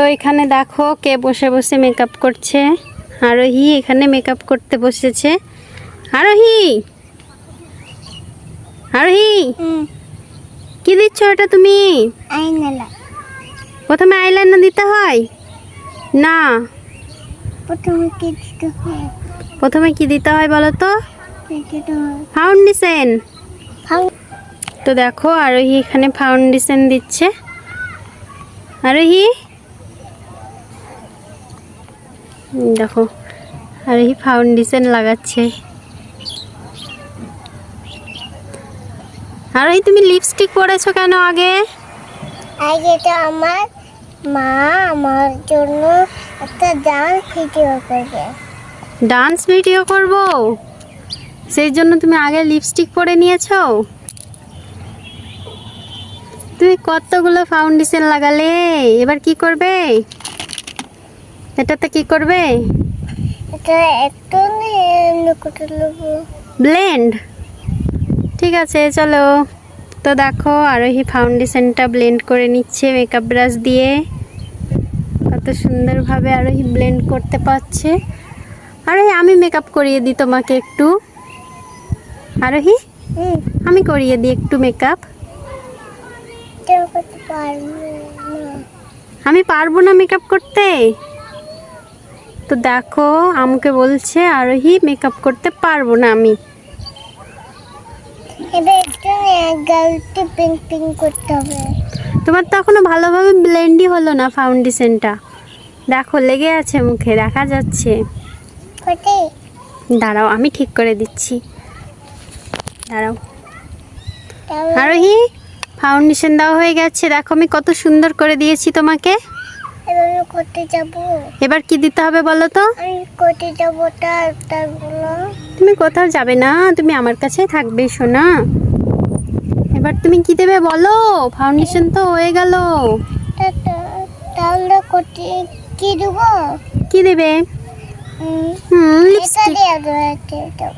তো এখানে দেখো কে বসে বসে মেকআপ করছে। আরোহী এখানে মেকআপ করতে বসেছে। আরোহী, আরোহী কি দিচ্ছ এটা তুমি? আইনালা। প্রথমে আইলাইনার দিতে হয় না? প্রথমে কি দিতে হয়? প্রথমে কি দিতে হয় বলো তো? দিতে হয় ফাউন্ডেশন। ফাউ- তো দেখো আরোহী এখানে ফাউন্ডেশন দিচ্ছে। আরোহী দেখো আরোহী ফাউন্ডেশন লাগাচ্ছে। আরোহী তুমি লিপস্টিক পরেছো কেন আগে? আজ এটা আমার মা আমার জন্য একটা ডান্স ভিডিও করবে। ডান্স ভিডিও করব, সেই জন্য তুমি আগে লিপস্টিক পরে নিয়েছো? তুমি কতগুলো ফাউন্ডেশন লাগালে, এবার কি করবে? এটাতে কি করবে? এটা একটু লুকোতে নেবো। ব্লেন্ড। ঠিক আছে চলো। তো দেখো আরোহী ফাউন্ডেশনটা ব্লেন্ড করে নিচ্ছে মেকআপ ব্রাশ দিয়ে। কত সুন্দরভাবে আরোহী ব্লেন্ড করতে পারছে। আরোহী আমি মেকআপ করিয়ে দিই তোমাকে একটু। আরোহী আমি করিয়ে দিই একটু মেকআপ। কেউ করতে পারবে না। আমি পারবো না মেকআপ করতে? তো দেখো আমাকে বলছে আরোহী মেকআপ করতে পারবো না আমি। এবার একটু গালটি পিঙ্ক পিঙ্ক করতে হবে। তোমার তো এখনো ভালোভাবে ব্লেন্ডই হলো না ফাউন্ডেশনটা। দেখো লেগে আছে মুখে, দেখা যাচ্ছে। কোটে দাঁড়াও আমি ঠিক করে দিচ্ছি, দাঁড়াও। তাহলে আরোহী ফাউন্ডেশন দেওয়া হয়ে গেছে, দেখো আমি কত সুন্দর করে দিয়েছি তোমাকে। এবার আমি করতে যাব। এবার কি দিতে হবে বলো তো? আমি করতে যাব তারগুলো। তুমি কোথাও যাবে না, তুমি আমার কাছেই থাকবে সোনা। এবার তুমি কি দেবে বলো? ফাউন্ডেশন তো হয়ে গেল। তাহলে করতে কি দেবো? কি দেবে? এটা লিপস্টিক। দিয়ে দাও।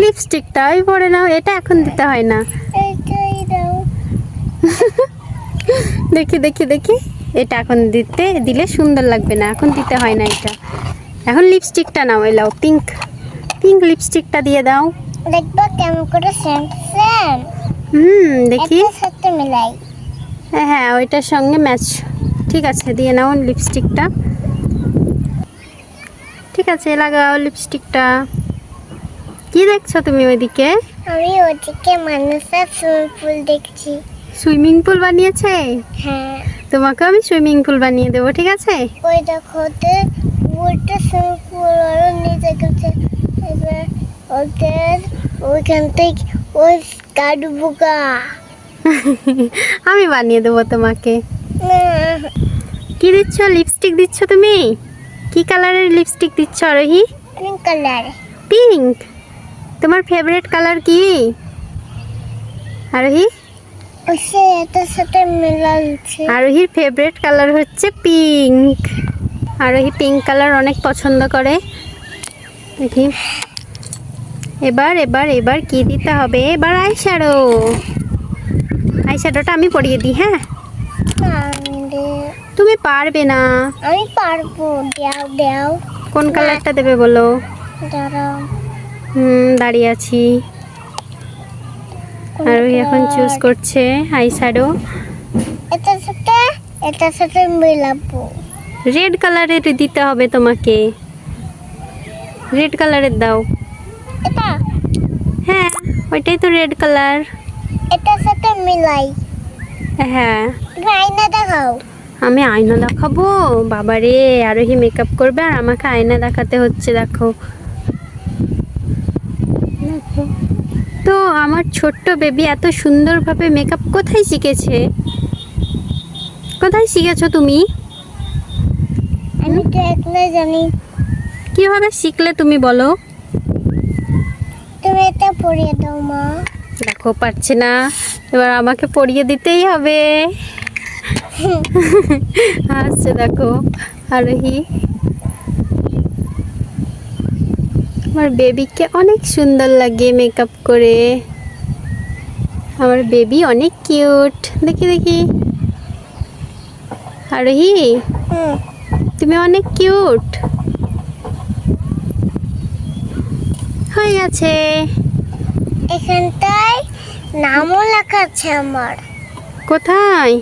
লিপস্টিকটাই পরে নাও, এটা এখন দিতে হয় না। এইটাই দাও। দেখি দেখি দেখি, এটা এখন দিলে সুন্দর লাগবে না, এখন দিতে হয় না এটা। এখন লিপস্টিকটা নাও, এলাও পিঙ্ক পিঙ্ক লিপস্টিকটা দিয়ে দাও। দেখবো কেমন করে সেন্ট সেম দেখি। এটার সাথে মিলাই। হ্যাঁ হ্যাঁ ওইটার সঙ্গে ম্যাচ। ঠিক আছে দিয়ে নাও লিপস্টিকটা। ঠিক আছে লাগাও লিপস্টিকটা। কি দেখছো তুমি ওইদিকে? আমি ওদিকে মানুষের সুইমিং পুল দেখছি। সুইমিং পুল বানিয়েছে? হ্যাঁ তোমাকে আমি সুইমিং পুল বানিয়ে দেবো, ঠিক আছে? ওই দেখো ওইটা সুইমিং পুল আরো নিচে গেছে। এবার ওদের ওইখান থেকে ওই কাটবুকা। আমি বানিয়ে দেবো তোমাকে। না কি দিচ্ছ? লিপস্টিক দিচ্ছ তুমি? কি কালারের লিপস্টিক দিচ্ছ আরোহী? Pink colour. পিঙ্ক। তোমার ফেভারিট কালার কি আরোহী? ওসে এটার সাথে মিলাচ্ছে। আরোহীর ফেভারিট কালার হচ্ছে পিঙ্ক। আরোহী পিঙ্ক কালার অনেক পছন্দ করে। দেখি এবার এবার এবার কি দিতে হবে? এবার আইশ্যাডো। আইশ্যাডোটা আমি পরিয়ে দিই। হ্যাঁ তুমি পারবে না। আমি পারবো। দাও দাও। কোন কালারটা দেবে বলো? দাঁড়াও। দাঁড়িয়ে আছি। আরোহী এখন চুজ করছে আইশ্যাডো। এটার সাথে মিলাবো। রেড কালারের দিতে হবে তোমাকে। রেড কালারের দাও। এটা হ্যাঁ ওইটাই তো রেড কালার। এটার সাথে মিলাই। হ্যাঁ তুমি আয়না দেখাও। আমি আয়না দেখাবো? বাবারে আরোহী মেকআপ করবে আর আমাকে আয়না দেখাতে হচ্ছে। দেখো দেখো তো আমার ছোট্ট বেবি এত সুন্দরভাবে মেকআপ কোথায় শিখেছে? কোথায় শিখেছো তুমি? আমি তো একলা জানি। কিভাবে শিখলে তুমি বলো? তুমি এটা পরিয়ে দাও মা। দেখো পারছে না, এবার আমাকে পরিয়ে দিতেই হবে। আচ্ছা দেখো আরোহী আমার বেবিকে অনেক সুন্দর লাগে মেকআপ করে। আমার বেবি অনেক কিউট। দেখি দেখি আরোহী, হুম তুমি অনেক কিউট হয়ে গেছে। এখানটায় নামও লেখা আছে আমার। কোথায়?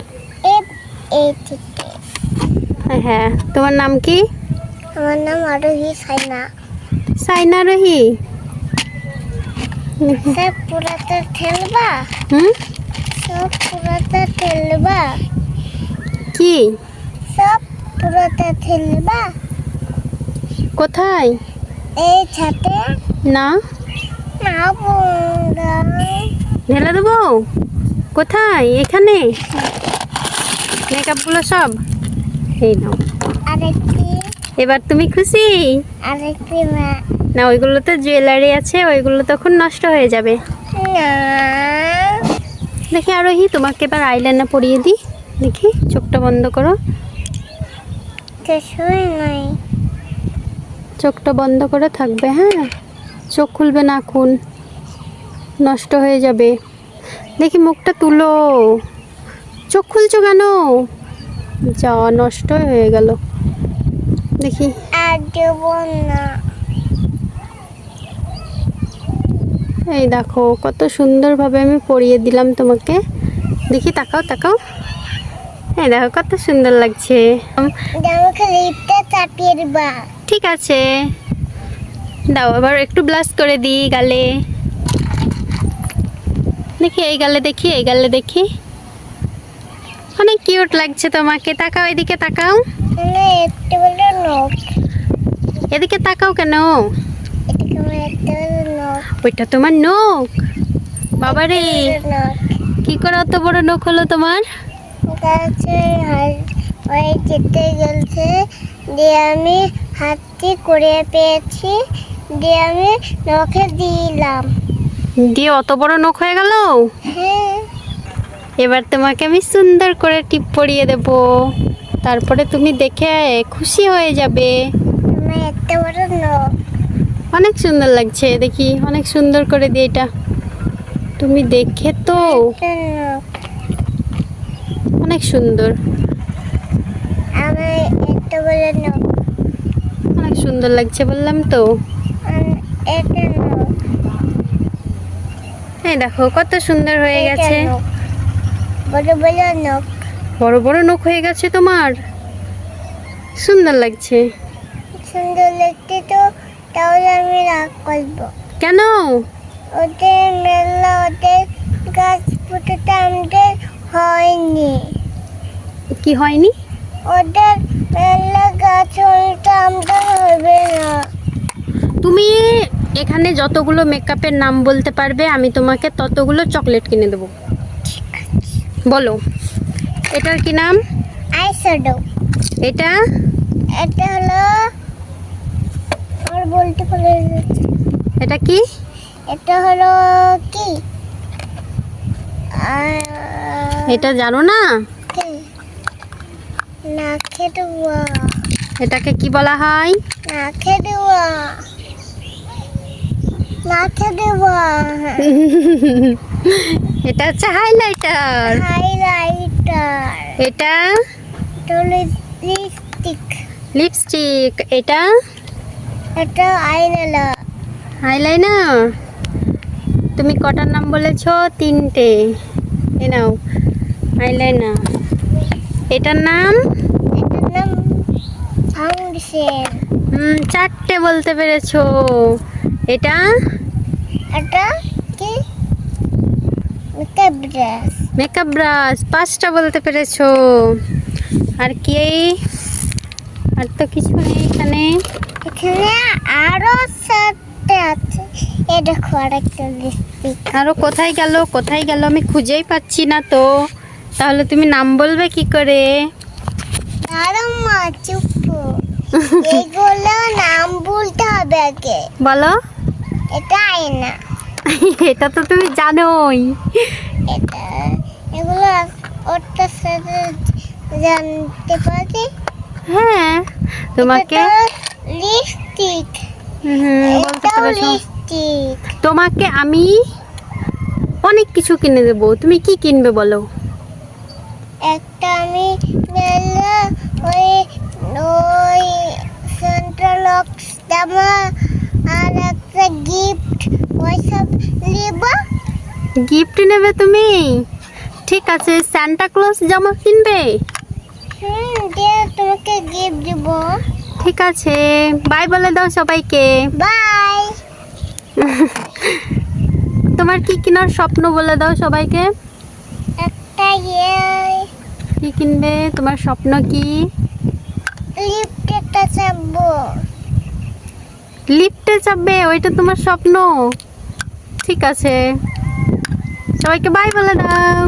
এই থেকে। হ্যাঁ, তোমার নাম কি? আমার নাম আরোহী সাইনা। সাইনা আরোহী। সব পুরাতে খেলবা? হুম, সব পুরাতে খেলবা? কি? সব পুরাতে খেলবা? কোথায়? এই ছাতে? না, না বন্ধা। ঢেলে দেবো। কোথায়? এখানে মেকআপগুলো সব এই নাও। আরেকটি এবার তুমি খুশি? আরেকটি মা। না, ওইগুলো তো জুয়েলারি আছে, ওইগুলো তখন নষ্ট হয়ে যাবে। না দেখি আরোহী, তোমাকে এবার আইলাইনার পরিয়ে দিই। দেখি, চোখটা বন্ধ করো। কিছুই নাই। চোখটা বন্ধ করে থাকবে, হ্যাঁ? চোখ খুলবে না এখন, নষ্ট হয়ে যাবে। দেখি মুখটা তুলো। চোখ খুলছো কেন? যা, নষ্ট হয়ে গেল। দেখি, আর দেব না। এই দেখো কত সুন্দরভাবে আমি পরিয়ে দিলাম তোমাকে। দেখি, তাকাও তাকাও। এই দেখো কত সুন্দর লাগছে। আমাকে লিপটা চাপিয়ে দিবা। ঠিক আছে, দাও এবার একটু ব্লাশ করে দিই গালে। দেখি এই গালে, দেখি এই গালে, দেখি অনেক কিউট লাগছে তোমাকে। তাকাও, এদিকে তাকাও। মানে একটু বলে নখ। এদিকে তাকাও কেন? এদিকে আমার একটা বলে নখ। ওইটা তোমার নখ? বাবারে, নখ কি করে অত বড় নখ হলো তোমার? গাছে ওই যেতে গেছে, দিয়ে আমি হাতটি করে পেয়েছি, দিয়ে আমি নখে দিলাম। দিয়ে অত বড় নখ হয়ে গেল? হ্যাঁ এবার তোমাকে আমি সুন্দর করে টিপ পরিয়ে দেব, তারপরে তুমি দেখে খুশি হয়ে যাবে। আমার একটা বড় নখ। অনেক সুন্দর লাগছে, দেখি অনেক সুন্দর করে দিয়ে এটা। তুমি দেখে তো একটা নখ। অনেক সুন্দর, আমার একটা বড় নখ। অনেক সুন্দর লাগছে বললাম তো। একটা নখ। এই দেখো কত সুন্দর হয়ে এটা গেছে। নখ। বড় বড় নখ। বড় বড় নখ হয়ে গেছে তোমার, সুন্দর লাগছে। সুন্দর লাগছে তো, তাহলে আমি রাগ করবো। কেন? ওদের মেলা, ওদের গাছ পুঁততে আমাদের হয়নি। কি হয়নি? ওদের মেলা গাছ হইতে আমাদের হবে না। তুমি এখানে যতগুলো মেকআপের নাম বলতে পারবে, আমি তোমাকে ততগুলো চকলেট কিনে দেবো। বলো, এটার কি নাম? আইশ্যাডো। এটা এটা হলো, আর বলতে পারে, এটা কি? এটা হলো কি? এটা জানো না? কি? নাকে দেওয়া। এটাকে কি বলা হয়? নাকে দেওয়া। নাকে দেওয়া। এটা হচ্ছে হাইলাইটার। হাইলাইটার। এটা লিপস্টিক। লিপস্টিক। এটা এটা আইলাইনার। আইলাইনার। তুমি কটার নাম বলেছো? 3টে। এ নাও আইলাইনার। এটার নাম? এটার নাম ফাউন্ডেশন। 4টে বলতে পেরেছো। এটা এটা কি? Makeup brush. Makeup brush. 5টা বলতে পেরেছো। আর কি? আর তো কিছু নেই এখানে। এখানে আরো 7টে আছে। এই দেখো আরেকটা লিপস্টিক। আরো কোথায় গেল, কোথায় গেল? আমি খুঁজেই পাচ্ছি না তো। তাহলে তুমি নাম বলবে কি করে? আরো মা চুপ। এইগুলো নাম বলতে হবে আগে। বলো। এটা আয়না। এটা তো তুমি জানোই। এটা এগুলো ওটার সাথে জানতে পারি। হ্যাঁ, তোমাকে লিপস্টিক। বলতে এটাও পেরেছো। লিপস্টিক। তোমাকে আমি অনেক কিছু কিনে দেবো, তুমি কি কিনবে বলো? একটা আমি মেলে ওই ওই সেন্ট্রাল লক্স জামা আর একটা গিফট ওইসব নিব। গিফট নেবে তুমি? ঠিক আছে, সান্টা ক্লজ জামা কিনবে? দিয়ে তোমাকে গিফট দিব। ঠিক আছে, বাই বলে দাও সবাইকে। বাই। তোমার কি কেনার স্বপ্ন বলে দাও সবাইকে। একটা কি কিনবে? তোমার স্বপ্ন কি? লিফট একটা চাপবো। লিফটে চাপবে? ওইটা তোমার স্বপ্ন? ঠিক আছে, সবাইকে বাই বলে দাও।